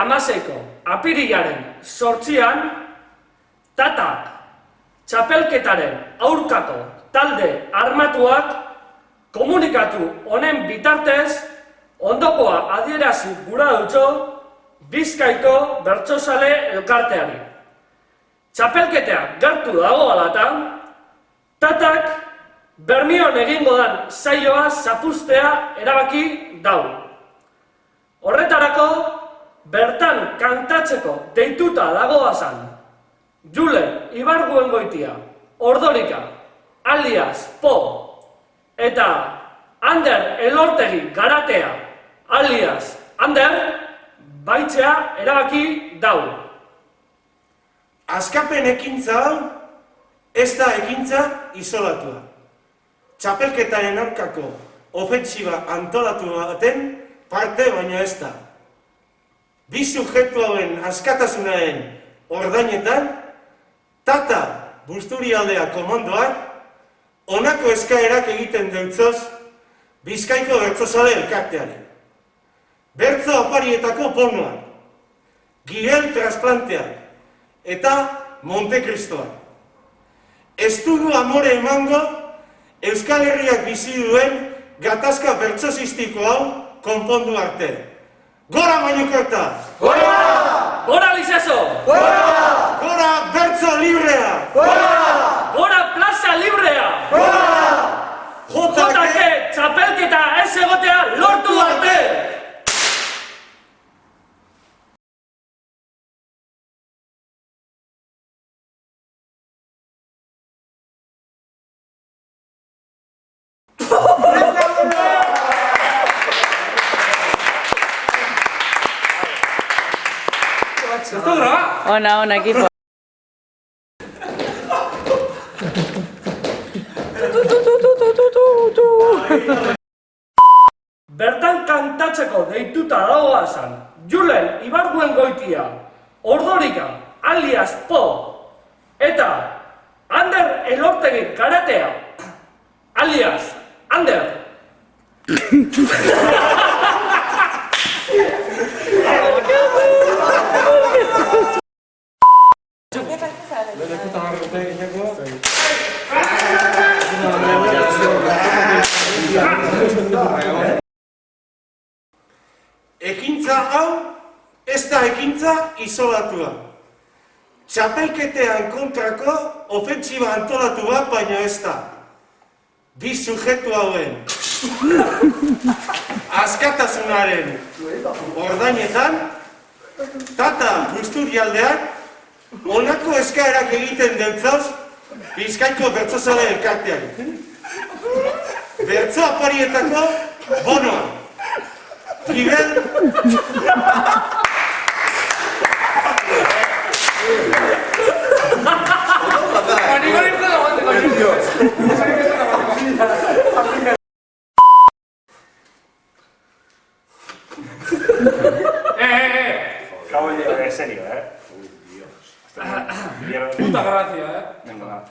2016ko apirilaren 8an, Tatak txapelketaren aurkako talde armatuak komunikatu honen bitartez ondokoa adierazi gura dutxo Bizkaiko bertsozale elkarteari. Txapelketea gertu dago alatan, Tatak Bermion egingo dan saioa zapustea erabaki dau. Horretarako, bertan kantatzeko deituta dagoazan Julen Ibarguengoitia, Ordorika, alias Po, eta Ander Elortegi Garatea, alias Ander, baitzea erabaki dau. Askapen ekintza hau ez da ekintza isolatua. Txapelketaren aurkako ofentsiba antolatu baten parte baino ez da. Bi subjektu hauen askatasunaren ordainetan, Tata Busturialdea komandoak honako eskaerak egiten deutzoz Bizkaiko bertsozale elkarteari. Bertso oparietako bonoak, Gibel transplanteak eta Montekristoak. Ez dugu amore emango Euskal Herriak bizi duen gatazka bertsozistiko hau konpondu arte. Gora Mañukorta! Gora! Gora Lizaso! Gora! Gora bertso librea! Gora! Gora plaza librea! Gora! JK txapelketa ez egotea lortu arte! Ona, equipo. Bertan kantatzeko deituta dagoazan Julen Ibarguengoitia, Ordorika, alias Po, eta Ander Elortegi Garatea, alias Ander. Ekintza hau ez da ekintza isolatua. Txapelketean kontrako ofentsiba antolatu bat baino ez da. Bi subjektu hauen askatasunaren ordainetan, Tata Busturialdeak honako eskaerak egiten deutzoz Bizkaiko bertsozale elkarteari. Bertso oparietako bonoa, Gibel Caballero, en serio, Puta gracia, Venga, va.